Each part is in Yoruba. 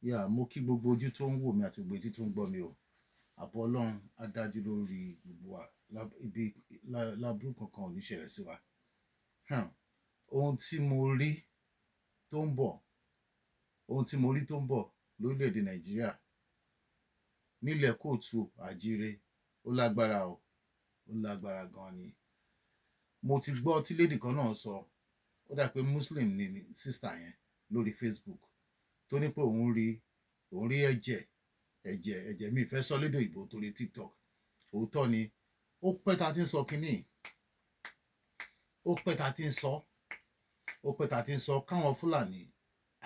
yà mo kí gbogbo ojú tó ń wò mí àti gbogbo etí tó ń gbọ́ mi o àbọ̀ ọlọ́run á dájú lórí gbogbo wa ibi láburú kankan ò ní ṣẹlẹ̀ sí wa ohun tí mo rí tó ń bọ̀ lórílẹ̀‐èdè nàìjíríà nílẹ̀ kóòtù àjíire ó lágbára o ó lágbára gan ni mo ti gbọ́ tí lédì kan náà sọ ó dà pé muslim ni sísítà yẹn lórí Facebook tó ní pé òun rí ẹ̀jẹ̀ mi ìfẹ́ sọ lédè òyìnbó torí TikTok òótọ́ ni ó pẹ́ ta ti ń sọ kínní ó pẹ́ ta ti ń sọ káwọn Fúlàní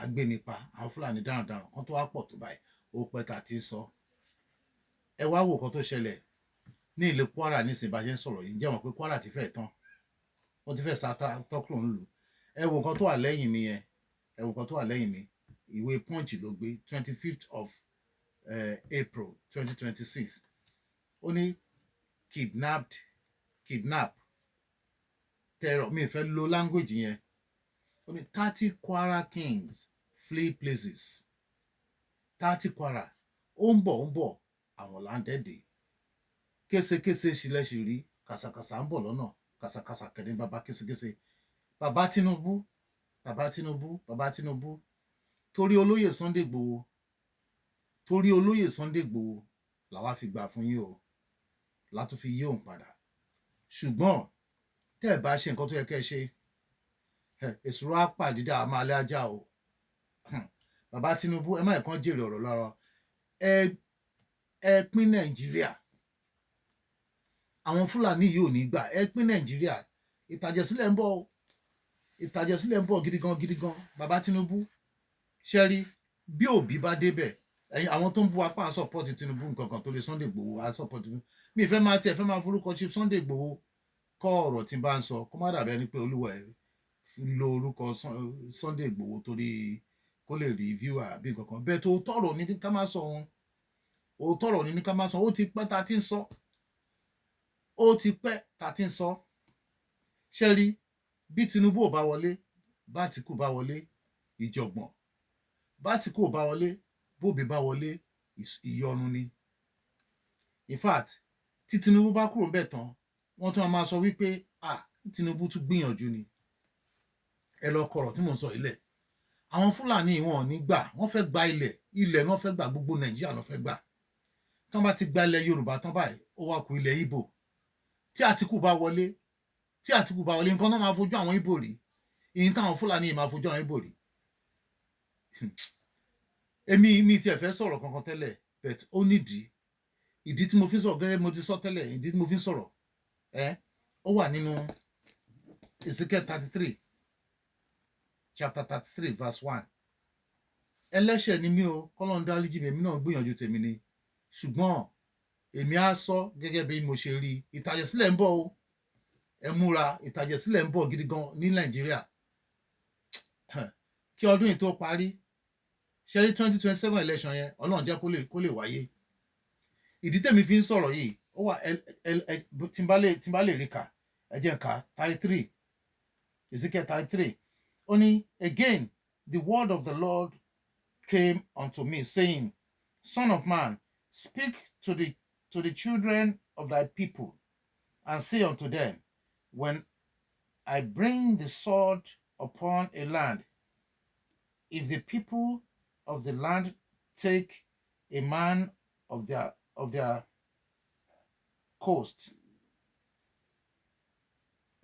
agbénipa àwọn Fúlàní darandaran kan tó wá pọ̀ tó báyìí ó pẹ́ ta ti ń sọ ẹ wá wò kan tó ṣẹlẹ̀ ní ìlú Kwara nísìnyí bá ṣe ń sọ̀rọ̀ yìí jẹ́ mọ̀ pé Kwara ti fẹ́ tán wọ́n ti fẹ́ sá tọ́kùn ńlù ẹ wò kan tó wà lẹ́yìn mi yẹn ẹ wò kan tó wà lẹ́yìn mi ìwé Punch ló gbé 25th of April 2026 ó ní kidnap terror mi fẹ́ lo language yẹn ó ní 30 Kwara kings flee places 30 Kwara ó ń bọ̀ àwọn láńdẹ́dẹ́ késekése ṣílẹ̀ṣì rí kàsàkàsà ń bọ̀ lọ́nà kàsàkàsà kẹ́ni bàbá késekése bàbá Tinubu torí olóyè Sunday Igboho làwa fi gbà fún yín o látún fi yí òun padà ṣùgbọ́n tẹ́ ẹ̀ bá ṣe nǹkan tó yẹ kẹ́ ẹ ṣe èsùrọ̀ apàdídà àmàlẹ́ ajá o bàbá Tinubu ẹ má ẹ̀kan jèrè ọ̀rọ̀ lọ́rọ̀ ẹ pín Nàìjíríà àwọn Fúlàní yìí ò ní gbà ẹ pín Nàìjíríà ìtàjẹ̀sílẹ̀ ń bọ̀ gidi gan bàbá Tinubu ṣẹ́rí bí Òbí bá débẹ̀ ẹ̀yin àwọn tó ń bú apá àsọpọ̀tì Tinubu nǹkan tó lè Sunday Igboho àsọpọ̀tì mi ìfẹ́ máa forúkọ Chief Sunday Igboho kọ́ ọ̀rọ̀ tí n bá ń sọ kó má dàbí ẹni pé olúwa ẹ̀ lo orúkọ Sunday Igboho torí kó lè rí viewer àbí nǹkan bẹ́ẹ̀ tó tọ̀rọ̀ ní ká má sọ wọn òótọ́rọ̀ ní ká má sọ ó ti pẹ́ ta ti ń sọ ṣẹ́rí bí Tinubu ò bá wọlé bá Àtíkù bá wọlé ìjọ̀gbọ̀n bá Àtíkù ò bá wọlé bóbi bá wọlé ìyọnu ni in fact tí Tinubu bá kúrò ńbẹ̀ tán wọ́n tún máa sọ wípé Tinubu tún gbìyànjú ni ẹ lọ kọ̀rọ̀ tí mò ń sọ ilẹ̀ àwọn Fúlàní wọn ò ní gbà wọ́n fẹ́ gba ilẹ̀ náà fẹ́ gbà gbogbo Nàìjíríà náà fẹ́ gbà tán bá ti gba ilẹ̀ Yorùbá tán báyìí ó wá kù ilẹ̀ Ìgbò tí Àtíkù bá wọlé nǹkan náà máa fojú àwọn Ìgbò rí ìyìn táwọn Fúlàní yìí máa fojú àwọn Ìgbò rí èmi mi tiẹ̀ fẹ́ sọ̀rọ̀ kankan tẹ́lẹ̀ but ó nídìí ìdí tí mo fi ń sọ̀rọ̀ gẹ́gẹ́ mo ti sọ tẹ́lẹ̀ ìdí tí mo fi ń sọ̀rọ̀ ó wà nínú Ezekiel 33 chapter 33 verse 1 ẹlẹ́ṣẹ̀ ni mí o kọ́lọ́n dáríjì mi èmi náà gbìyànjú tèmi ni ṣùgbọ́n èmi á sọ gẹ́gẹ́ bí mo ṣe rí ìtàjẹ̀sílẹ̀ ń bọ̀ o ẹ múra ìtàjẹ̀sílẹ̀ ń bọ̀ gidi gan ní Nàìjíríà kí ọdún yìí tó parí ṣe rí 2027 election yẹn Ọlọ́run jẹ́ kó lè wáyé ìdí tèmi fi ń sọ̀rọ̀ yìí ó wà tí n bá lè rí kà ẹ jẹ́ n kà 33 Ezekiel 33 ó ní again the word of the Lord came unto me saying, Son of man, speak to the children of thy people and say unto them, when I bring the sword upon a land, if the people of the land take a man of their coast,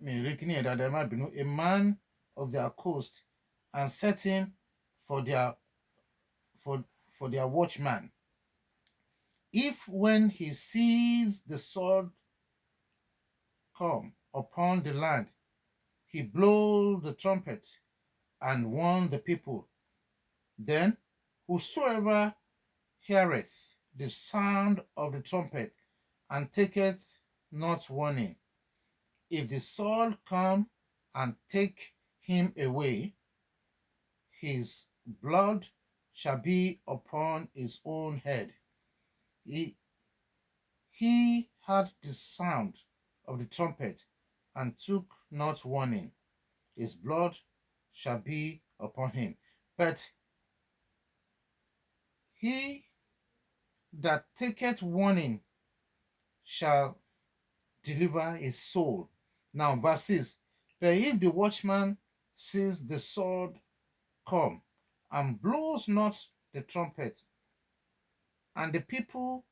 a man of their coast, and set him for their watchman. If when he sees the sword come upon the land, he blow the trumpet and warn the people, then whosoever heareth the sound of the trumpet and taketh not warning, if the sword come and take him away, his blood shall be upon his own head. He heard the sound of the trumpet and took not warning, his blood shall be upon him. But He that taketh warning shall deliver his soul. Now, verse 6. But if the watchman sees the sword come, and blows not the trumpet, and the people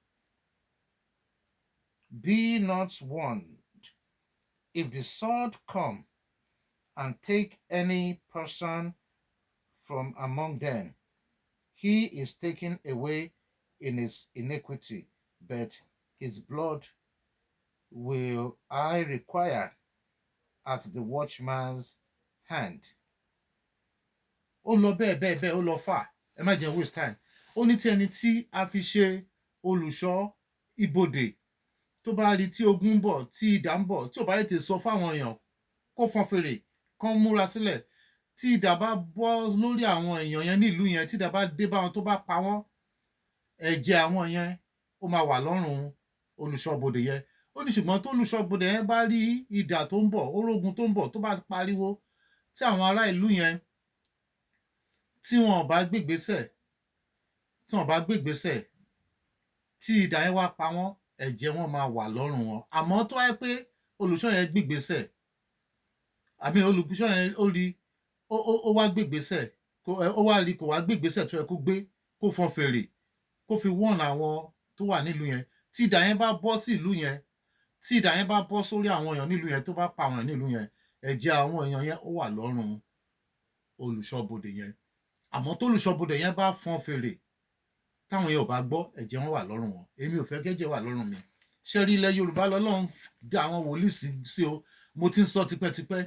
be not warned, if the sword come and take any person from among them, he is taken away in his iniquity, but his blood will I require at the watchman's hand. Ó lọ bẹ́ẹ̀ bẹ́ẹ̀ bẹ́ẹ̀, ó lọ fà. Ẹ má jẹ́ waste time. Ó ní tí ẹni tí a fi ṣe olùṣọ́ ibodè tó bá rí tí ogun ń bọ̀, tí idà ń bọ̀, tí ò bá tètè sọ fáwọn èèyàn kó fọn fèrè, kán múra sílẹ̀. Tí idà bá bọ́ lórí àwọn èèyàn yẹn nílùú yẹn, tí idà bá dé bá wọn tó bá pa wọ́n, ẹ̀jẹ̀ àwọn yẹn ó máa wà lọ́rùn olùṣọ́bodè yẹn. Ó ní ṣùgbọ́n tó olùṣọ́bodè yẹn bá rí idà tó ń bọ̀, orógun tó ń bọ̀, tó bá pariwo, tí àwọn ará ìlú yẹn tí wọn ò bá gbégbésẹ̀, tí idà yẹn wá pa wọ́n, ẹ̀jẹ̀ wọn máa wà lọ́rùn wọn. Àmọ́ tó wáyé pé olùṣọ́ yẹn gbégbésẹ̀, àbí olùṣọ́ yẹn ó wá gbégbésẹ̀, ó wá rí kò wá gbégbésẹ̀ tó yẹ kó gbé, kó fọn fèrè, kó fi wọ́n àwọn tó wà nílùú yẹn. Tí idà yẹn bá bọ́ sí ìlú yẹn, tí idà yẹn bá bọ́ sórí àwọn èèyàn nílùú yẹn, tó bá pa àwọn èèyàn nílùú yẹn, ẹ̀jẹ̀ àwọn èèyàn yẹn ó wà lọ́rùn olùṣọ́bodè yẹn. Àmọ́ tó olùṣọ́bodè yẹn bá fọn fèrè, táwọn yẹn ò bá gbọ́, ẹ̀jẹ̀ wọn wà lọ́rùn wọn. Èmi ò fẹ́ kẹ́jẹ̀ wà lọ́rùn mi. Ṣé rí ilẹ̀ Yorùbá lọ́lọ́run dá àwọn wòlíì sí o. Mo ti ń sọ tipẹ́tipẹ́.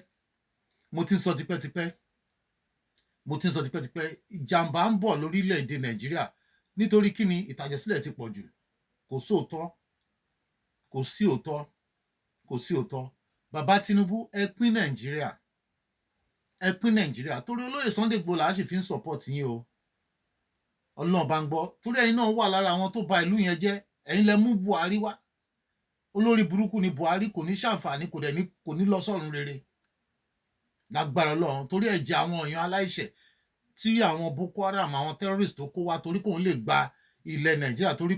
Ìjàmbá ń bọ̀ lórílẹ̀‐èdè Nàìjíríà nítorí kí ni ìtàjẹ̀sílẹ̀ ti pọ̀ jù. Kò sí òótọ́. Bàbá Tinubu, ẹ pín Nàìjíríà. Torí olóyè Sunday Igboho là á sì fi ń support yín o. Ọlọ́run bá ń gbọ́. Torí ẹ̀yin náà wà lára àwọn tó ba ìlú yẹn jẹ́. Ẹ̀yin lẹ mú Buhari wá. Olórí burúkú ni Buhari, kò ní ṣàǹfààní, kò ní lọ sọ́run rere. Lágbára Ọlọ́run, torí ẹ̀jẹ̀ àwọn èèyàn aláìṣẹ̀ tí àwọn Boko Haram, àwọn terrorist tó kó wá, torí kóun lè gba ilẹ̀ Nàìjíríà, torí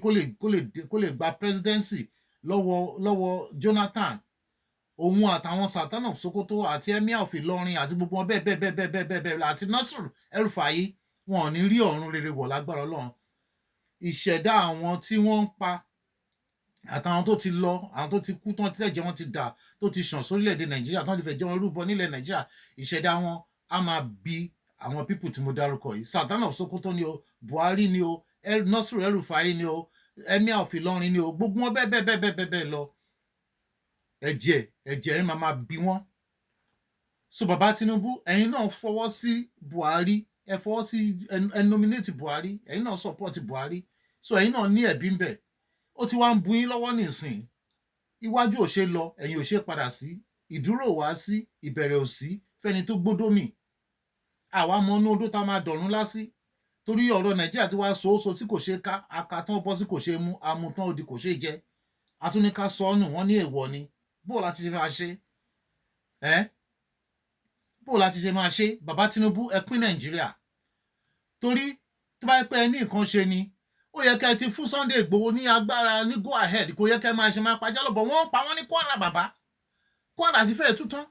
kó lè gba presidency lọ́wọ́ Jonathan, òun àtàwọn Sultan of Sokoto àti Emir of Ìlọrin àti gbogbo wọn bẹ́ẹ̀ àti Nasir El-Rufai, wọn ò ní rí ọ̀run rere wọ̀ lágbára Ọlọ́run. Ìṣẹ̀dá àwọn tí wọ́n ń pa àtàwọn tó ti lọ, àwọn tó ti kú, tán tẹ̀jẹ̀ wọn ti dà, tó ti ṣàn sórílẹ̀-èdè Nàìjíríà, tán ti fẹ̀jẹ̀ wọn rúbọ nílẹ̀ Nàìjíríà, ìṣẹ̀dá wọn á máa bí àwọn people tí mo dárúkọ yìí. Sultan of Sokoto ni o, Buhari ni o, Nasir El-Rufai ni o, Emir of Ìlọrin ni o, gbogbo wọn bẹ́ẹ̀ lọ. Ẹ̀jẹ̀ ẹ̀ máa bí wọ́n. So bàbá Tinubu, ẹ̀yin náà fọwọ́ sí Buhari, ẹ fọwọ́ sí ẹ nominate Buhari, ẹ̀yin náà support Buhari. So ẹ̀yin náà ní ẹ̀bí ń bẹ̀. Ó ti wá ń bu yín lọ́wọ́ nísìn. Iwájú ò ṣe lọ, ẹ̀yin ò ṣe padà sí. Ìdúró wá sí, ìbẹ̀rẹ̀ ò sí fẹ́ni tó gbódómì. Àwa mọ inú odó tá máa dọ̀run lásì. Torí ọ̀rọ̀ Nàìjíríà ti wá so tí kò ṣe ká, aka tán bọ́ sí kò ṣe mú, amután odi kò ṣe jẹ. Atúnika sọ ọ́nù, wọ́n ní èèwọ̀ ni. Bó láti ṣe máa ṣe? Bó láti ṣe máa ṣe? Bàbá Tinubu, ẹ pín Nàìjíríà. Torí tó bá pẹ́ ní nǹkan ṣe ni, ó yẹ kẹ́ ti fún Sunday Igboho ní agbára, ní go ahead, kò yẹ kẹ́ máa pajá lọ́bọ̀. Wọ́n pa wọ́n ní Kwara bàbá. Kwara ti fẹ́ẹ̀ tútán.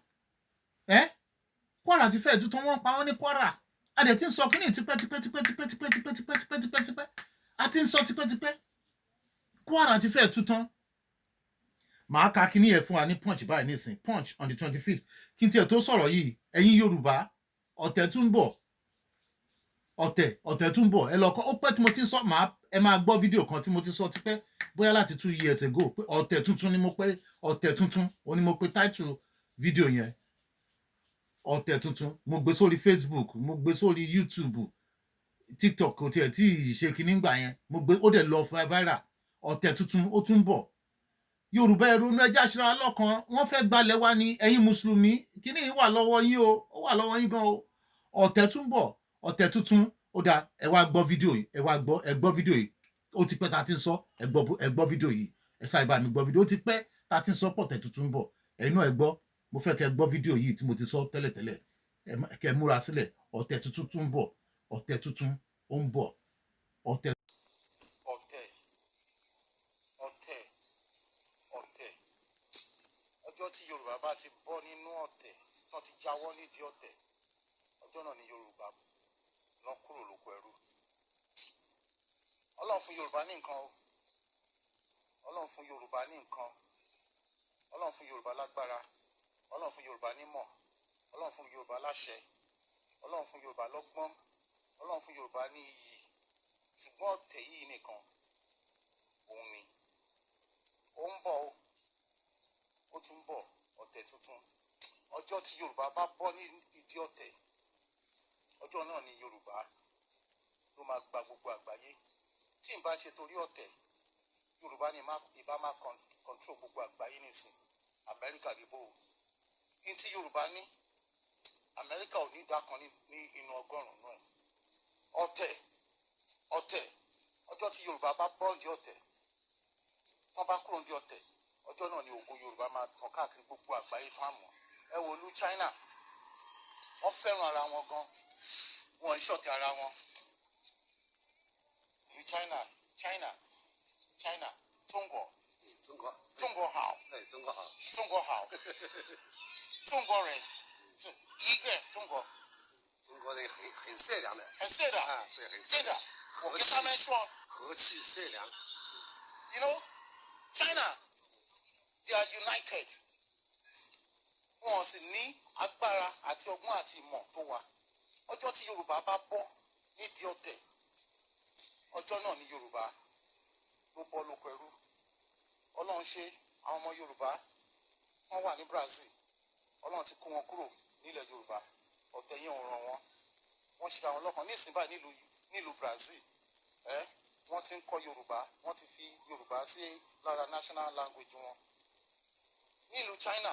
Kwara ti fẹ́ẹ̀ tútán, wọ́n pa wọ́n ní Kwara. A dẹ̀ ti ń sọ kíní tipẹ́. A ti ń sọ tipẹ́. Kwara ti fẹ́ẹ̀ tútán. Màá ka kíní ẹ̀ fún wa ní Punch báyìí nísìn. Punch on the 25th. Kí n tiẹ̀ tó sọ̀rọ̀ yìí, ẹ̀yin Yorùbá, ọ̀tẹ̀ tún ń bọ̀. Ẹ lọ kọ́, ó pẹ́ tí mo ti ń sọ, ẹ máa gbọ́ fídíò kan tí mo ti sọ tipẹ́, bóyá láti 2 years ago, pé ọ̀tẹ̀ tuntun ni mo pé, ọ̀tẹ̀ tuntun, ó ní mo pé title fídíò yẹn. Ọ̀tẹ̀ tuntun, mo gbé sórí Facebook, mo gbé sórí YouTube, TikTok kò tiẹ̀ tí ṣe kíní gbà yẹn, mo gbé, ó dẹ̀ lọ viral. Ọ̀tẹ̀ tuntun ó tún bọ̀. Yorùbá ẹ ronú, ẹjẹ́ àṣírà lọ́kàn, wọ́n fẹ́ gbalẹ̀ wa ní ẹ̀yin Mùsùlùmí, kíní yìí wà lọ́wọ́ yín o, ó wà lọ́wọ́ yín gan o. Ọ̀tẹ̀ tún bọ̀, ọ̀tẹ̀ tuntun. Ó dá, ẹ wá gbọ́ fídíò yìí, ẹ gbọ́ fídíò yìí. Ó ti pẹ́ tá ti ń sọ, ẹ gbọ́ fídíò yìí. Ẹ sáré bá mi gbọ́ fídíò. Ó ti pẹ́ tá ti ń sọ pọ̀tẹ̀ tuntun bọ̀. Ẹ̀yin náà ẹ gbọ́. Mo fẹ́ kẹ́ gbọ́ fídíò yìí tí mo ti sọ tẹ́lẹ̀. Kẹ́ múra sílẹ̀. Ọ̀tẹ̀ tuntun tún bọ̀. Ọ̀tẹ̀ tuntun ó ń bọ̀. ọ̀tẹ̀. ọ̀tẹ̀ ọ̀tẹ̀ ọ̀tẹ̀ ọjọ́ tí Yorùbá bá ti bọ́ nínú ọ̀tẹ̀ tán ti jáwọ́ nídìí ọ̀tẹ̀ ọjọ́ náà ni Yorùbá lọ kúrò lóko ẹrú. Ọlọ́run fún Yorùbá ní nǹkan o, Ọlọ́run fún Yorùbá ní nǹkan, Ọlọ́run fún Yorùbá lágbára, Ọlọ́run fún Yorùbá nímọ̀, Ọlọ́run fún Yorùbá láṣẹ, Ọlọ́run fún Yorùbá lọ́gbọ́n, Ọlọ́run fún Yorùbá ní iyì. Ṣùgbọ́n ọ̀tẹ̀ yìí nìkan òun ni ó ń bọ̀ ó tún ń bọ̀ ọ̀tẹ̀ tuntun. Ọjọ́ tí Yorùbá bá bọ́ ní ìdí ọ̀tẹ̀ ọjọ́ náà ni Yorùbá ló máa gba gbogbo àgbáyé. Tí n bá ṣe torí ọ̀tẹ̀ Yorùbá ni ìbá máa control gbogbo àgbáyé nìsín. Amẹ́ríkà dìbò ní tí Yorùbá ní Amẹ́ríkà ò ní ìdá kan ní inú ọgọ́rùn-ún náà. ọ̀tẹ̀ ọjọ́ tí Yorùbá bá bọ́ ní ọ̀tẹ̀ tán bá kúrò ní ọ̀tẹ̀ ọjọ́ náà ni ògo Yorùbá máa tàn káàkiri gbogbo àgbáyé fún àmọ́. Ẹ wo ìlú China, wọ́n fẹ́ràn ara wọn gan, wọn ń ṣọ̀tẹ̀ ara wọn. Ìlú China中国好中国人是一个中国人很善良的，很善良啊，对，很真的我跟他们说和气善良。You know China they are united. Wọ́n sì ní agbára àti ọgbọ́n àti ìmọ̀ tó wà. Ọjọ́ tí Yorùbá bá bọ́ nídìí ọ̀tẹ̀ ọjọ́ náà ni Yorùbá ló bọ́ lóko ẹrú. Ọlọ́run ṣe àwọn ọmọ Yorùbá wọ́n wà ní Brazil, Ọlọ́run ti kó wọn kúrò nílẹ̀ Yorùbá. Ọ̀tẹ̀ yẹn ò ràn wọ́n, wọ́n ṣe àwọn ọlọ́kan nísìnyí báyìí nílùú Brazil. Wọ́n ti ń kọ́ Yorùbá, wọ́n ti fi Yorùbá sí lára national language wọn. Nílùú China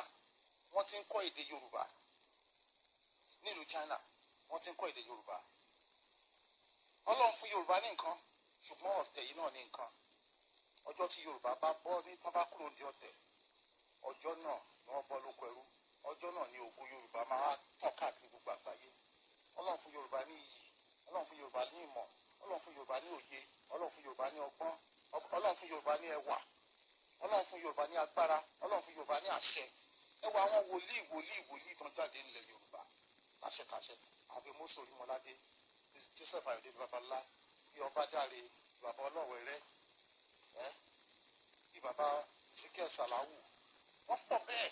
wọ́n ti ń kọ́ èdè Yorùbá. Nílùú China wọ́n ti ń kọ́ èdè Yorùbá. Ọlọ́run fún Yorùbá ní nǹkan, ṣùgbọ́n ọ̀tẹ̀ yìí náà ní nǹkan. Ọjọ́ tí Yorùbá bá bọ́ ní tán bá kúrò ní ọ̀tẹ̀ ọjọ́ náà ni wọ́n bọ́ lóko ẹrú. Ọjọ́ náà ni ògo Yorùbá máa tàn káàkiri gbogbo àgbáyé. Ọlọ́run fún Yorùbá ní iyì, Ọlọ́run fún Yorùbá ní ìmọ̀, Ọlọ́run fún Yorùbá ní òye, Ọlọ́run fún Yorùbá ní ọgbọ́n, Ọlọ́run fún Yorùbá ní ẹwà, Ọlọ́run fún Yorùbá ní agbára, Ọlọ́run fún Yorùbá ní àṣẹ. Ẹ wo àwọn wòlíì tán jáde nílẹ̀ Yorùbá láṣẹkáṣẹ. Àwọn bíi Mósè Orímọládé, Joseph Ayọ̀dé Babalá, bí Ọbádáre, bàbá Ọlọ́wẹ̀rẹ́, bí bàbá Ezekiel Salawu, wọ́n pọ̀ bẹ́ẹ̀.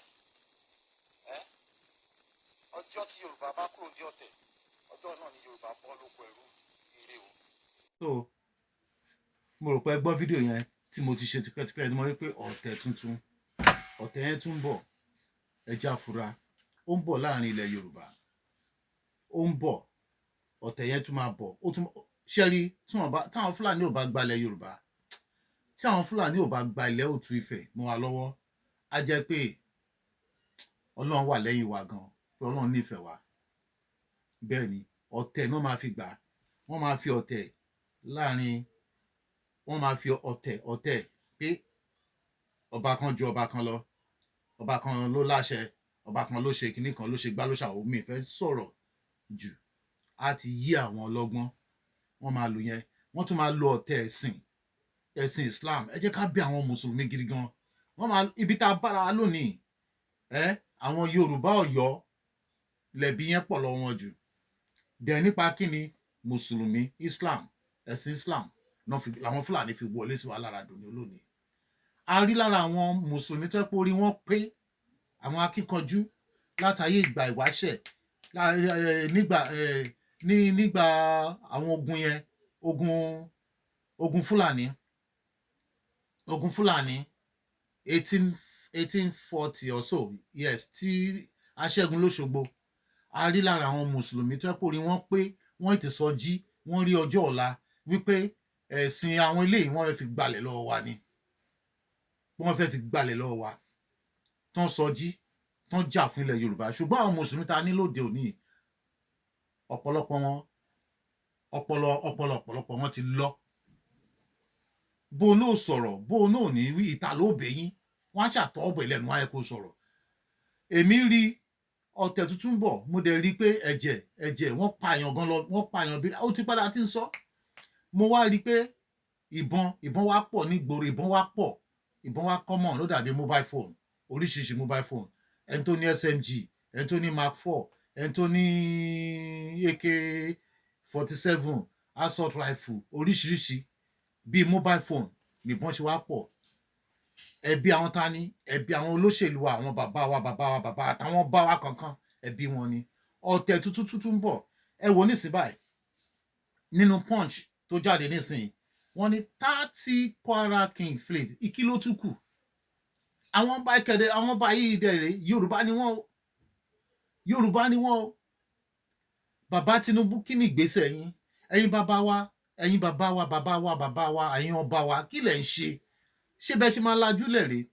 Ọjọ́ tí Yorùbá bá kúrò ní ọ̀tẹ̀ ọjọ́ náà ni Yorùbá bọ́ lóko ẹrú. Ire o. So mo rò pé ẹ gbọ́ fídíò yẹn tí mo ti ṣe tipẹ́tipẹ́ ni mo rí pé ọ̀tẹ̀ tuntun ọ̀tẹ̀ yẹn tún ń bọ̀. Ẹ jẹ́ àfúrá, ó ń bọ̀ láàrin ilẹ̀ Yorùbá, ó ń bọ̀, ọ̀tẹ̀ yẹn tún máa bọ̀. Ó tún ṣẹ́rí táwọn Fúlàní ò bá gbalẹ̀ Yorùbá, tí àwọn Fúlàní ò bá gba ilẹ̀ Òtù Ifẹ̀ mọ́ wa lọ́wọ́, á jẹ́ pé Ọlọ́run wà lẹ́yìn wa gan, pé Ọlọ́run nífẹ̀ẹ́ wa. Bẹ́ẹ̀ ni ọ̀tẹ̀ náà máa fi gbà, wọ́n máa fi ọ̀tẹ̀ láàrin, wọ́n máa fi ọ̀tẹ̀ pé ọba kan ju ọba kan lọ, ọba kan ló láṣẹ, ọba kan ló ṣe kinní kan, ló ṣe gbá ló ṣàwò. Mi ìfẹ́ sọ̀rọ̀ jù, á ti yí àwọn ọlọ́gbọ́n, wọ́n máa lò yẹn. Wọ́n tún máa lo ọ̀tẹ̀ ẹ̀sìn Islam. Ẹ jẹ́ ká bí àwọn mùsùlùmí gidi gan. Wọ́n máa ibi tá a bára lónìí, àwọn Yorùbá Ọ̀yọ́ lẹ̀bi yẹn pọ̀ lọ́wọ́ wọn jù. Dẹ̀ nípa kíni mùsùlùmí Islam, ẹ̀sìn Islam làwọn Fúlàní fi wọlé sí wa lára dòní olónìí. A rí lára àwọn mùsùlùmí tó pé orí wọn pé, àwọn akíkanjú látàyè ìgbà ìwáṣẹ̀ nígbà àwọn ogun yẹn, ogun Fúlàní 1840 or so, yes, tí aṣẹ́gun lóṣogbo. A rí lára àwọn mùsùlùmí tó pé orí wọn pé, wọ́n ti sọ jí, wọ́n rí ọjọ́ ọ̀la wípé ẹ̀sìn àwọn eléyìí wọ́n fẹ́ fi gbalẹ̀ lọ́wọ́ wa ni, wọ́n fẹ́ fi gbalẹ̀ lọ́wọ́ wa, tán sọ jí, tán jà fún ilẹ̀ Yorùbá. Ṣùgbọ́n àwọn mùsùlùmí ta ní lóde òní, ọ̀pọ̀lọpọ̀ wọn ti lọ. Bó o náà sọ̀rọ̀, bó o náà ní wí ìta ló bẹ̀yìn, wọ́n á ṣàtọ́ ọ̀bọ̀ ìlẹ́nu wáyé kó sọ̀rọ̀. Èmi rí ọ̀tẹ̀ tuntun bọ̀, mo dẹ̀ rí pé ẹ̀jẹ̀ wọ́n pààyàn gan lọ, wọ́n pààyàn bí ó ti padà ti ń sọ. mo wá rí pé ìbọn wá pọ̀ nígboro, ìbọn wá common ló dàbí mobile phone, oríṣiríṣi mobile phone, ẹni tó ní SMG, ẹni tó ní Mark 4, ẹni tó ní AK-47, assault rifle, oríṣiríṣi bíi mobile phone nìbọn ṣe wá pọ̀. Ẹbí àwọn ta ni? Ẹbí àwọn olóṣèlú wa, àwọn bàbá àtàwọn bá wa kankan, ẹbí wọn ni. Ọ̀tẹ̀ tuntun ń bọ̀. Ẹ wò nísìnyí báyìí nínú Punch tó jáde nísìnyí wọ́n ní 30 Kwara King flayed. Ìkí ló tún kù? Àwọn bá kéde, àwọn bá yìí dẹ̀rẹ̀ Yorùbá ni wọ́n o. Yorùbá ni wọ́n o. Bàbá Tinubu, kí ni ìgbésẹ̀ yín? Ẹ̀yin bàbá wa, ẹ̀yin bàbá wa, ẹ̀yin ọba wa, kí lẹ̀ ń ṣe? Ṣé bẹ́ẹ̀ ṣe máa lajú lẹ̀ rèé?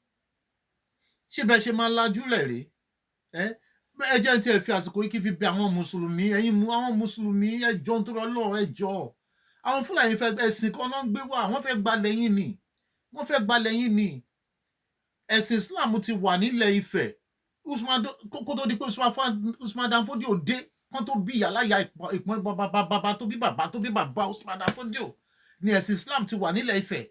Ṣé bẹ́ẹ̀ ṣe máa lajú lẹ̀ rèé? Ẹ jẹ́ n tí ẹ fi àsìkò yìí kí fi bẹ àwọn mùsùlùmí, àwọn mùsùlùmí, ẹ jọ̀ọ́ nítorí Ọlọ́run, ẹ jọ̀ọ́. Àwọn Fúlàní fẹ́ ẹ̀sìn kan náà ń gbé wá, wọ́n fẹ́ gbalẹ̀ yín ni. Wọ́n fẹ́ gbalẹ̀ yín ni. Ẹ̀sìn Islam ti wà nílẹ̀ Ifẹ̀. Kó tó di pé Usman Dan Fodio dé, kán tó bí ìyáláyà ìpọ́n bàbá tó bí bàbá Usman Dan Fodio ni ẹ̀sìn Islam ti wà nílẹ̀ Ifẹ̀.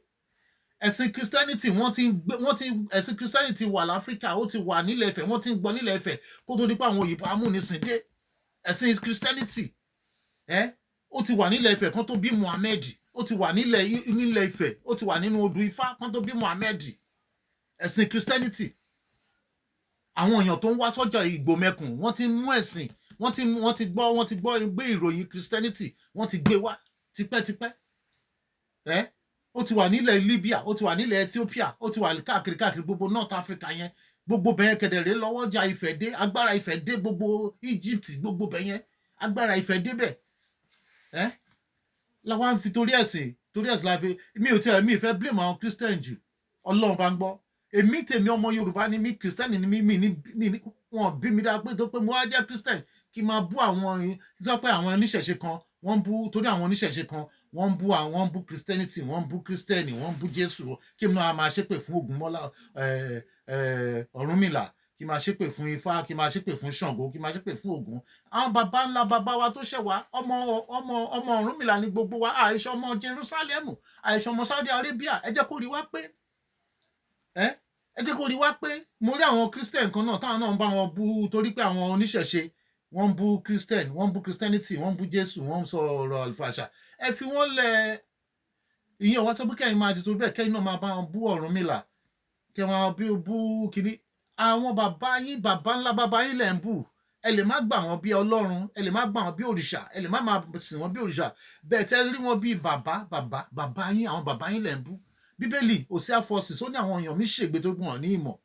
Ẹ̀sìn Christianity ẹ̀sìn Christianity wà láfíríkà, ó ti wà nílẹ̀ Ifẹ̀, wọ́n ti ń gbọ́ nílẹ̀ Ifẹ̀ kó tó di pé àwọn òyìnbó amúnisìn dé. Ẹ̀sìn Christianity ó ti wà nílẹ̀ Ifẹ̀ kán tó bí Muhammad, ó ti wà nílẹ̀ Ifẹ̀, ó ti wà nínú odù Ifá kán tó bí Muhammad. Ẹ̀sìn Christianity, àwọn èèyàn tó ń wá sọ́jà Ìgbòmẹ̀kùn, wọ́n ti mú ẹ̀sìn, wọ́n ti gbọ́ gbé ìròyìn Christianity, wọ́n ti gbé wá tipẹ́tipẹ́. Ó ti wà nílẹ̀ Libya, ó ti wà nílẹ̀ Ethiopia, ó ti wà káàkiri gbogbo North Africa yẹn, gbogbo bẹ̀yẹn kẹ̀dẹ̀rẹ́ lọ́wọ́jà Ifẹ̀ dé, agbára Ifẹ̀ dé gbogbo Egypt, gbogbo bẹ̀yẹn agbára Ifẹ̀ débẹ̀. Làwọn ń fi torí ẹ̀sìn láfi mi ìfẹ́ blame àwọn Christian jù, Ọlọ́run bá ń gbọ́. Èmi tèmi ọmọ Yorùbá ni mí, Christian ni mí, wọn bí mi dáa pé tó pé mo wá jẹ́ Christian kí máa bú àwọn sọ pé àwọn oníṣẹ̀ṣe kan wọ́n bú, torí àwọn oníṣẹ̀ṣe kan wọ́n bú Christianity, wọ́n bú Christian, wọ́n bú Jésù, kí n náà máa ṣépè fún Ògúnmọ́lá, Ọ̀rúnmìlà, kí máa ṣépè fún Ifá, kí máa ṣépè fún Ṣàngó, kí máa ṣépè fún Ògún. Àwọn bàbá ńlá bàbá wa tó ṣẹ̀ wá, ọmọ Ọ̀rúnmìlà ni gbogbo wa, àìṣe ọmọ Jerusalem, àìṣe ọmọ Saudi Arabia. Ẹ jẹ́ kó rí wá pé mo rí àwọn Christian kan náà táwọn náà ń bá wọn bú, torí pé àwọn oníṣẹ̀ṣe wọ́n bú Christian, wọ́n bú Christianity, wọ́n bú Jésù, wọ́n sọ ọ̀rọ̀ àlùfàṣà. Ẹ fi wọ́n lẹ̀. Ìyẹn wá sọ pé kẹ́yìn máa ti torí bẹ́ẹ̀ kẹ́yìn náà máa bá wọn bú Ọ̀rúnmìlà, kẹ́ máa bú kínní. Àwọn bàbá yín, bàbá ńlá bàbá yín lẹ̀ ń bú. Ẹ lè má gbà wọ́n bí Ọlọ́run, ẹ lè má gbà wọ́n bí òrìṣà, ẹ lè má máa sìn wọ́n bí òrìṣà, bẹ́ẹ̀ tẹ́ rí wọn bí bàbá yín, àwọn bàbá yín lẹ̀ ń bú. Bíbélì Hosea 4:6 ó ní àwọn èèyàn mi ṣègbè tó gbọ́n ní ìmọ̀.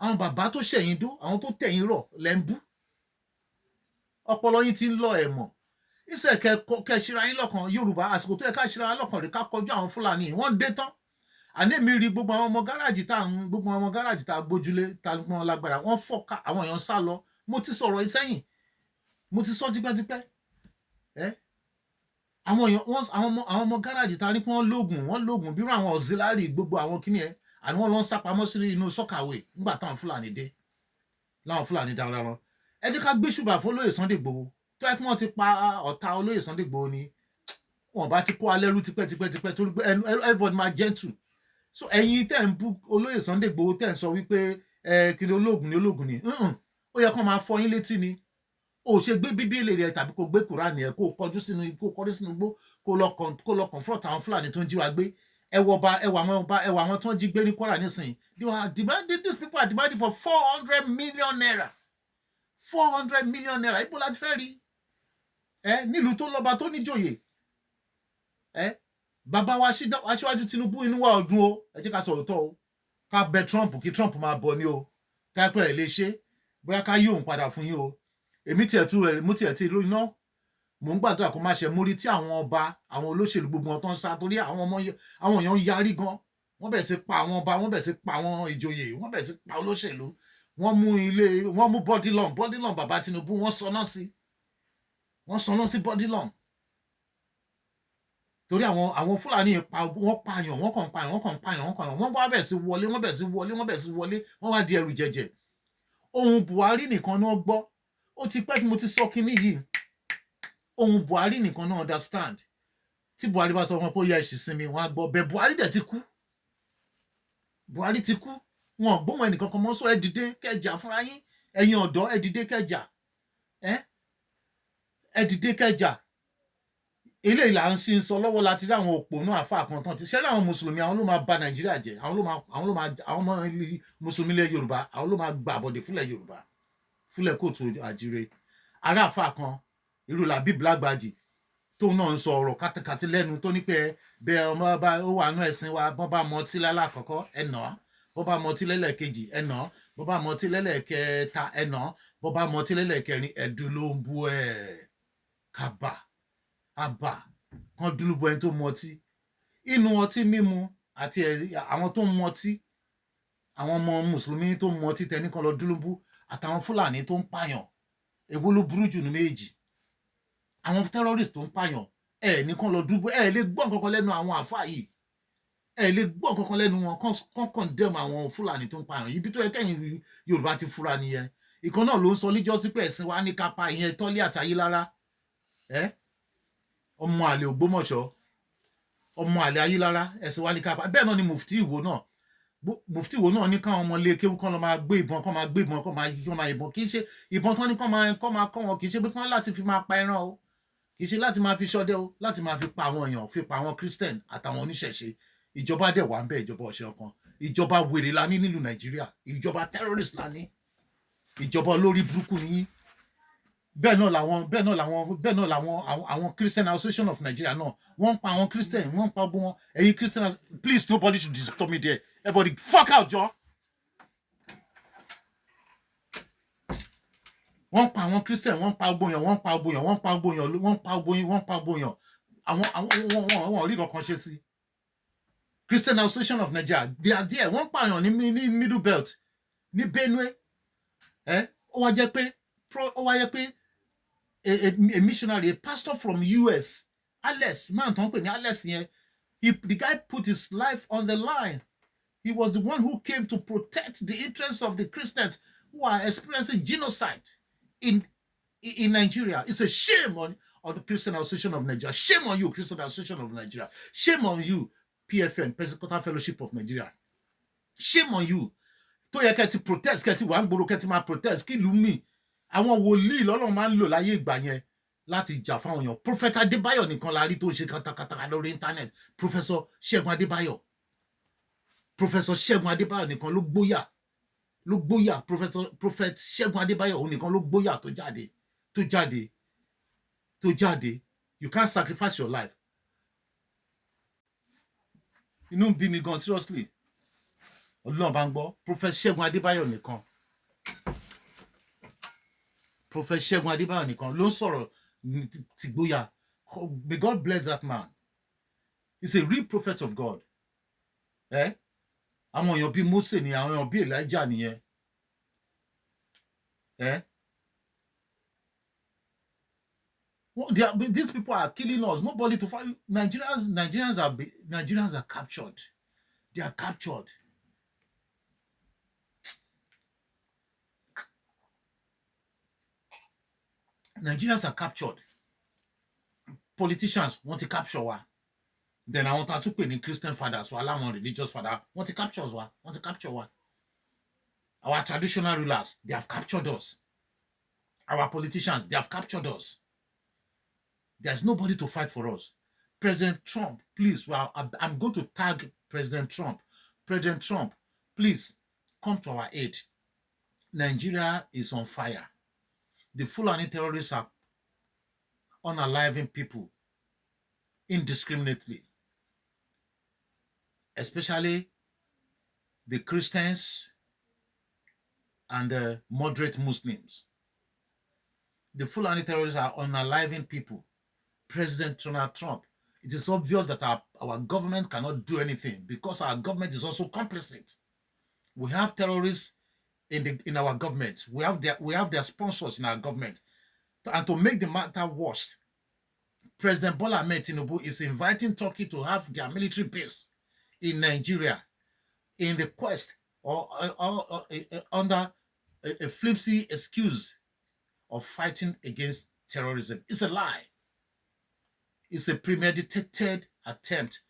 Àwọn bàbá tó ṣẹ̀yìn dó, àwọn tó tẹ̀yìn rọ̀ lẹ̀ ń bú. Ọpọlọ yín ti ń lọ ẹ̀mọ̀. Ìṣe kẹ ṣíra yín lọ́kàn Yorùbá, àsìkò tó yẹ ká ṣíra lọ́kàn rẹ̀ ká kọjú àwọn Fúlàní, wọ́n dé tán. Àní mi rí gbogbo àwọn ọmọ gáràjì tá a gbójúlé, tá a gbọ́n lágbára, wọ́n fọ́ka, àwọn èèyàn sá lọ. Mo ti sọ̀rọ̀ ìsẹ́yìn, mo ti sọ tipẹ́tipẹ́. Àwọn ọmọ gáràjì tá a rí pé wọ́n lóògùn bí àwọn auxiliary gbogbo àwọn kíní ẹ̀, àní wọ́n lọ ń sápamọ́ sí inú sọ́kàwé nígbà táwọn Fúlàní dé, láwọn Fúlàní dára wọn. Ẹ jẹ́ ká gbé ṣùgbà fún olóyè Sunday Igboho, tó yẹ kí wọ́n ti pa ọ̀tá olóyè Sunday Igboho ni wọ́n bá ti kó alẹ́rú tipẹ́tipẹ́ torí pé everybody máa gentle. So ẹ̀yin tẹ́ ń bú olóyè Sunday Igboho tẹ́ ń sọ wípé kí ni ológun ni ó yẹ kó máa fọ yín létí ni. Ó ṣe gbé bíbélì rẹ̀ tàbí kó gbé Kùránì ẹ̀ kó kọjú sínú igbó kó lọ confront àwọn Fúlàní tó ń jí wa gbé. Ẹwà àwọn tó ń jí gbé ní Kwara nísìnyí. These people are demanding for 400 million naira. 400 million naira. Ibo láti fẹ́ rí. Nílùú tó lọ́ba tó níjòyè. Bàbá wa aṣíwájú Tinubu inú wa ọdún o. Ẹ jẹ́ ká sọ̀rọ̀ tọ́ o. Ká bẹ Trump kí Trump máa bọ̀ ní o. Ká pẹ́ ẹ̀ lè ṣe. Bóyá ká yí òun padà fún yín o. Èmi tiẹ̀ ti rí iná. Mò ń gbàdúrà kó má ṣe múrí tí àwọn ọba, àwọn olóṣèlú gbogbo wọn tó ń sá torí àwọn èèyàn yarí gan. Wọ́n bẹ̀rẹ̀ sí pa àwọn ọba, wọ́n bẹ̀rẹ̀ sí pa àwọn ìjòyè, wọ́n bẹ̀rẹ̀ sí pa olóṣèlú. Wọ́n mú bodilon bàbá Tinubu, wọ́n sọná sí bodilon. Torí àwọn Fúlàní wọ́n pààyàn, wọ́n kàn pààyàn, wọ́n wá bẹ̀rẹ̀ sí wọlé, wọ́n wá di ẹrù jẹ̀jẹ̀. Ohun Buhari nìkan náà gbọ́. Ó ti pẹ́ tí mo ti sọ kinní yìí. Ohun Buhari nìkan náà understand. tí Buhari bá sọ wọn pé ó yẹ ẹ̀sìn sinmi wọn á gbọ́ bẹ́ẹ̀ Buhari dẹ̀ ti kú Buhari ti kú wọn ò gbóhùn ẹnìkan kan mọ́ sọ ẹ dìde kẹjà fúnra yín ẹ̀yin ọ̀dọ́ ẹ dìde kẹjà ẹ dìde kẹjà eléyìí là ń sin sọ lọ́wọ́ láti rí àwọn òpònú àfáà kan tán ti ṣẹlẹ̀ àwọn mùsùlùmí àwọn ló máa bà Nàìjíríà jẹ́ àwọn ọmọ mùsùlùmí ilẹ̀ Yorùbá àwọn ló máa gbà àbọ̀dè fúnlẹ̀ Yorùbá fúnlẹ̀ kóòtù àjíire ará àfáà kan irú làbí Lágbájì tóun náà ń sọ ọ̀rọ̀ kátikàti lẹ́nu tó ní pé bẹ́ẹ̀ ọmọ bá ó wà nú ẹ̀sìn wa bọ́n bá mọtí lálákọ̀ọ́kọ́ ẹ̀nà bọ́n bá mọtí lẹ́lẹ́kejì ẹ̀nà bọ́n bá mọtí lẹ́lẹ́kẹta ẹ̀nà bọ́n bá mọtí lẹ́lẹ́kẹrin ẹ̀dùn ló ń bú ẹ̀ kábà àbà kan dúlúbọ ẹni tó mọtí inú ọtí mímu àti àwọn tó ń mọtí àwọn ọmọ mùsùlùmí tó ń mọtí tẹni kan lọ dúlúbú àtàwọn Fúlàní tó ń pààyàn èwo ló burú jù ní méjì àwọn terrorist tó ń pààyàn nìkan lọ dúbú lè gbọ́ nǹkan kan lẹ́nu àwọn àfáà yìí lè gbọ́ nǹkan kan lẹ́nu wọn kàn condemn àwọn Fúlàní tó ń pààyàn ibi tó yẹ kẹ́yìn Yorùbá ti fura nìyẹn ìkan náà ló ń sọ níjọ́sí pé ẹ̀sìn wa ní kápá ìyẹn Tọ́lé àtayé lára ọmọ àlè Ògbómọ̀ṣọ́ ọmọ àlè Ayélára ẹ̀sìn wa ní kápá bẹ́ẹ̀ náà ni Mufti Ìwó náà ní káwọn ọmọ ilé kéwú kán lọ máa gbé ìbọn kán máa ìbọn kì í ṣe ìbọn tán ní kán máa kọ́ wọn kì í ṣe pé kán láti fi máa pa ẹran o kì í ṣe láti máa fi ṣọdẹ o láti máa fi pa àwọn èèyàn fi pa àwọn Christian àtàwọn oníṣẹ̀ṣe ìjọba dẹ̀ wà ń bẹ ìjọba ọ̀ṣẹ́ ọkàn ìjọba wèrè la ní nílùú Nàìjíríà ìjọba terrorist la ní ìjọba olórí burúkú nìyí bẹ́ẹ̀ náà làwọn àwọn Christian Association of Nigeria náà wọ́n ń pa àwọn Christian wọ́n ń pa gbogbo wọn ẹ̀yin Christian please nobody should disturb me there everybody fuck out jọ. wọ́n pa àwọn Christian wọ́n pa gbogbo yàn àwọn orí kankan ṣe sí Christian Association of Nigeria they are there wọ́n pààyàn ní Middle Belt ní Benue ó wá jẹ́ pé a missionary a pastor from US Alex man tó ń pè ní Alex yẹn the guy put his life on the line he was the one who came to protect the interests of the Christians who are experiencing genocide in Nigeria. It's a shame on the Christian Association of Nigeria. Shame on you, Christian Association of Nigeria. Shame on you, PFN, Pentecostal Fellowship of Nigeria. Shame on you. Tó yẹ kẹ́ ti protest, kẹ́ ti wà ń gbòòrò, kẹ́ ti máa protest, kí lù mí. Àwọn wòlíì lọ́lọ́run máa ń lò láyé ìgbà yẹn láti jà fáwọn èèyàn. Prophet Adébáyọ̀ nìkan la rí tó ń ṣe katakata lórí internet. Professor Ṣẹ́gun Adébáyọ̀ nìkan ló gbóyà. Prophet Ṣẹ́gun Adébáyọ̀ òun nìkan ló gbóyà tó jáde. You can't sacrifice your life. Inú bí mi gan seriously. Ọlọ́run bá ń gbọ́. Prophet Ṣẹ́gun Adébáyọ̀ nìkan ló ń sọ̀rọ̀ ti gbóyà. May God bless that man. He's a real prophet of God. Àwọn èèyàn bíi Mose ni àwọn èèyàn bíi Elijah nìyẹn. These people are killing us. Nobody to fight. Nigerians are captured. They are captured. Nigerians are captured. Politicians want to capture wa. Then I want to put in Christian fathers, religious father, want to capture wa. Our traditional rulers, they have captured us. Our politicians, they have captured us. There's nobody to fight for us. President Trump, please, I'm going to tag President Trump. President Trump, please come to our aid. Nigeria is on fire. The Fulani terrorists are unaliving people indiscriminately, especially the Christians and the moderate Muslims. The Fulani terrorists are unaliving people. President Donald Trump, it is obvious that our government cannot do anything because our government is also complicit. We have terrorists in our government. We have their sponsors in our government. And to make the matter worse, President Bola Ahmed Tinubu is inviting Turkey to have their military base in Nigeria in the quest or under a flimsy excuse of fighting against terrorism. It's a lie. It's a premeditated attempt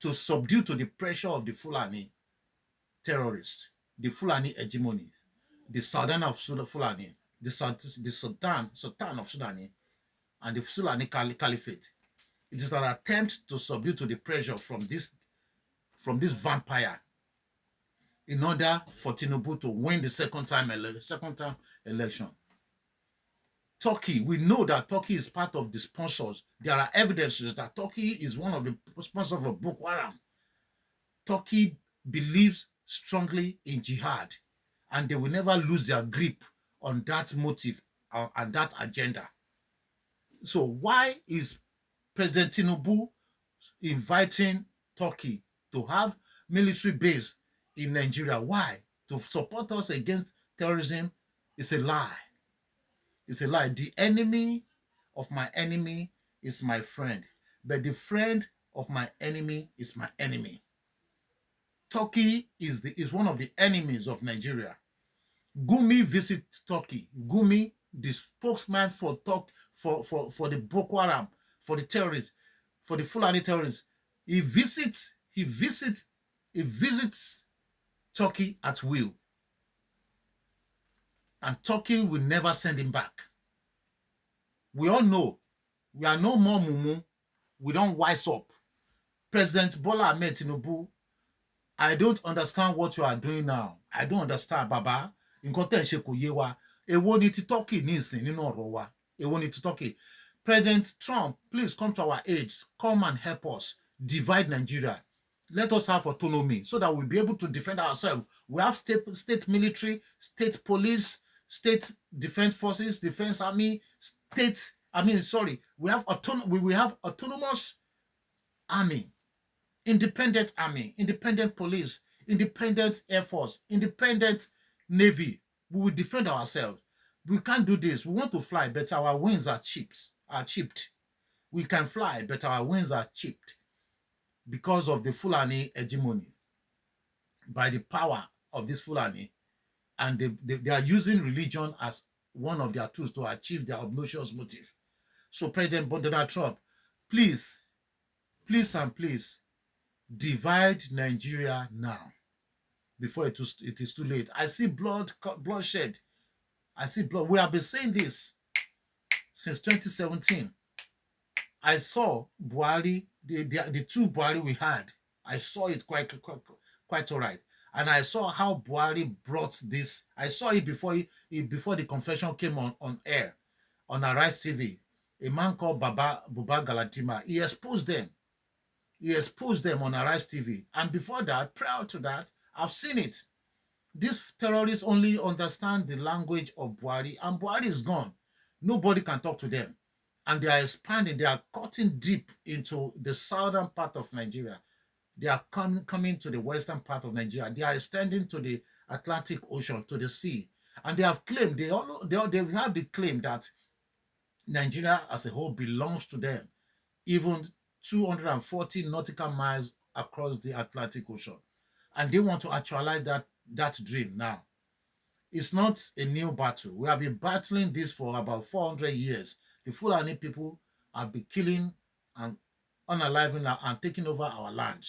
to subdue to the pressure of the Fulani terrorists, the Fulani hegemony, the Sultan of Fulani, the Sultan of Sudan, and the Fulani Caliphate. It is an attempt to subdue to the pressure from this vampire in order for Tinubu to win the second time election. Turkey, we know that Turkey is part of the sponsors. There are evidences that Turkey is one of the sponsors of Boko Haram. Turkey believes strongly in jihad, and they will never lose their grip on that motive and that agenda. So why is President Tinubu inviting Turkey to have military base in Nigeria? Why? To support us against terrorism is a lie. It's a lie. The enemy of my enemy is my friend, but the friend of my enemy is my enemy. Turkey is one of the enemies of Nigeria. Gumi visits Turkey. Gumi, the spokesman for the Boko Haram, for the terrorists, for the Fulani terrorists, he visits Turkey at will. And Turkey will never send him back. We all know we are no more mumu. We don't wise up. President Bola Ahmed Tinubu, I don't understand what you are doing now. I don't understand, Baba. Nǹkan tẹ́ ń ṣe kò yé wa. Èwo ni ti Turkey ní ìsìn nínú ọ̀rọ̀ wa. Èwo ni ti Turkey. President Trump, please come to our aid. Come and help us divide Nigeria. Let us have autonomy so that we'll be able to defend ourselves. We have state military, state police, state defense forces, defense army, we have autonomous army, independent police, independent air force, independent navy. We will defend ourselves. We can't do this. We want to fly, but our wings are chipped. We can fly, but our wings are chipped because of the Fulani hegemony, by the power of this Fulani. And they are using religion as one of their tools to achieve their obnoxious motive. So President Donald Trump, please divide Nigeria now before it is too late. I see bloodshed. I see blood. We have been saying this since 2017. I saw Buhari, the two Buhari we had. I saw it quite all right. And I saw how Buhari brought this. I saw it before the confession came on air, on Arise TV. A man called Buba Galadima. He exposed them. He exposed them on Arise TV. And before that, prior to that, I've seen it. These terrorists only understand the language of Buhari, and Buhari is gone. Nobody can talk to them. And they are expanding. They are cutting deep into the southern part of Nigeria. They are coming to the western part of Nigeria. They are extending to the Atlantic Ocean, to the sea. And they have claimed, they have the claim that Nigeria as a whole belongs to them, even 240 nautical miles across the Atlantic Ocean. And they want to actualize that dream now. It's not a new battle. We have been battling this for about 400 years. The Fulani people have been killing and unaliving and taking over our land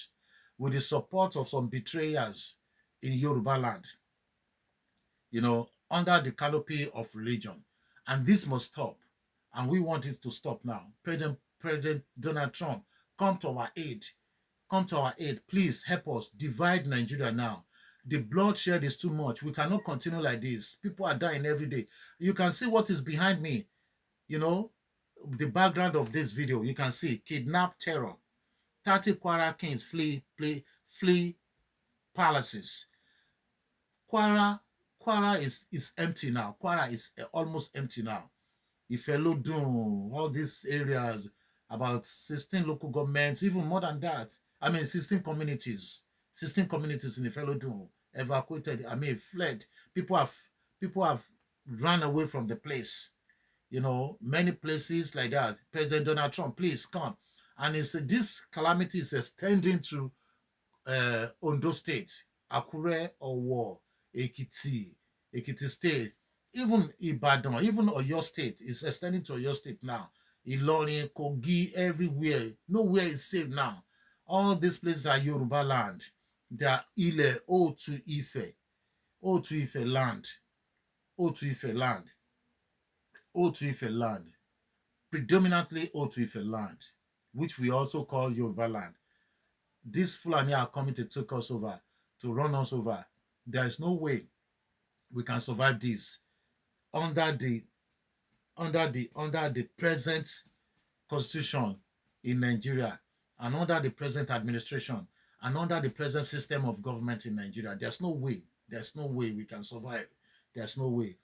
with the support of some betrayers in Yoruba land, under the canopy of religion. And this must stop. And we want it to stop now. President Donald Trump, come to our aid. Come to our aid. Please help us divide Nigeria now. The bloodshed is too much. We cannot continue like this. People are dying every day. You can see what is behind me. The background of this video. You can see kidnap terror. 30 Kwara kings flee palaces. Kwara is empty now. Kwara is almost empty now. Ifelodun, all these areas, about 16 local governments, even more than that. 16 communities. 16 communities in Ifelodun evacuated. Fled. People have run away from the place. Many places like that. President Donald Trump, please come. And this calamity is extending to Ondo State, Akure, Owo, Ekiti State, even Ibadan, even Oyo State is extending to Oyo State now. Ilorin, Kogi, everywhere. Nowhere is safe now. All these places are Yoruba land. They are Ile, O2 Ife, O2 Ife land, O2 Ife land, O2 Ife land, predominantly O2 Ife land, which we also call Yoruba land. These Fulani are coming to take us over, to run us over. There is no way we can survive this under the present constitution in Nigeria, and under the present administration, and under the present system of government in Nigeria. There's no way we can survive. There's no way.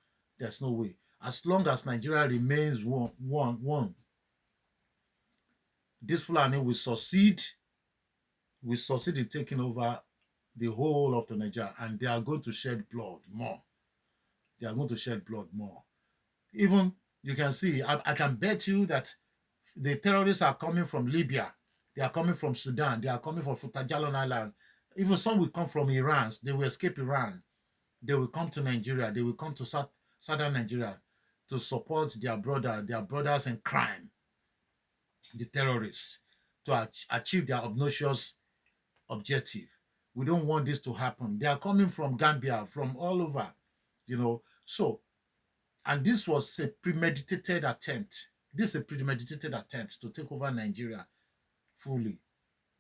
As long as Nigeria remains one, this Fulani will succeed in taking over the whole of the Nigeria, and they are going to shed blood more. Even you can see, I can bet you that the terrorists are coming from Libya, they are coming from Sudan, they are coming from Futajalon Island. Even some will come from Iran. They will escape Iran. They will come to Nigeria. They will come to southern Nigeria to support their brothers in crime, the terrorists, to achieve their obnoxious objective. We don't want this to happen. They are coming from Gambia, from all over, So, and this was a premeditated attempt. This is a premeditated attempt to take over Nigeria fully.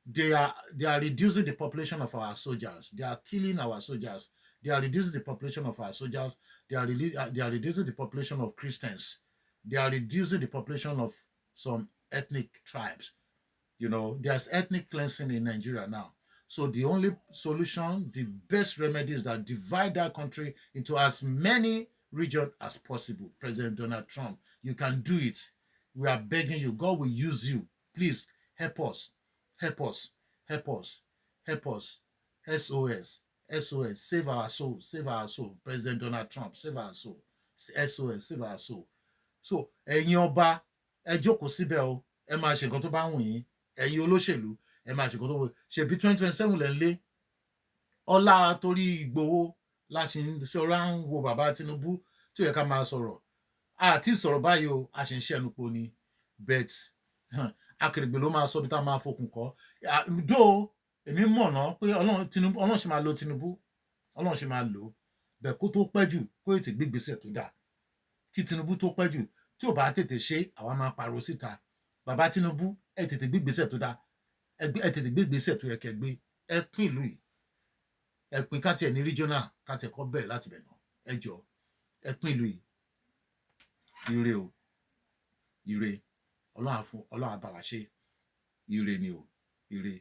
They are reducing the population of our soldiers. They are killing our soldiers. They are reducing the population of our soldiers. They are reducing the population of Christians. They are reducing the population of some ethnic tribes. There's ethnic cleansing in Nigeria now. So the only solution, the best remedy is that divide that country into as many regions as possible. President Donald Trump, you can do it. We are begging you. God will use you. Please help us. SOS. Save our soul. President Donald Trump, save our soul. SOS, save our soul. So, ẹ̀yin ọba, ẹ jókòó síbẹ̀ o. Ẹ máa ṣe nǹkan tó bá wù yín. Ẹ̀yin olóṣèlú, ẹ máa ṣe nǹkan tó wù yín. Ṣebí 2027 lẹ́ ń lé. Ọlá torí Ìgbòho láti ṣọ́ra ń wo bàbá Tinubu tí ó yẹ ká máa sọ̀rọ̀. Àti sọ̀rọ̀ báyìí o, a ṣe ń ṣẹ́nu po ni. Bet Akèrègbè ló máa sọ bí tá a máa fokùn kọ́. Dó èmi mọ̀ náà pé Ọlọ́run ṣe máa lo Tinubu. Ọlọ́run ṣe máa lò ó. Bẹ́ẹ̀ kó tó pẹ́ jù, kó ètè gbégbèsè tó dáa. Kí Tinubu tó pẹ́ jù, tí ò bá tètè ṣe, àwa máa pariwo síta. Bàbá Tinubu, ẹ tètè gbégbèsè tó dáa. Ẹ tètè gbégbèsè tó yẹ kẹ́ gbé. Ẹ pín ìlú yìí. Ẹ pín ká tiẹ̀ ní regional, ká tiẹ̀ kọ́ bẹ̀rẹ̀ láti bẹ̀ náà. Ẹ jọ̀ọ́, ẹ pín ìlú yìí. Ire o. Ire. Ọlọ́run á bá wa ṣe. Ire ni o. Ire.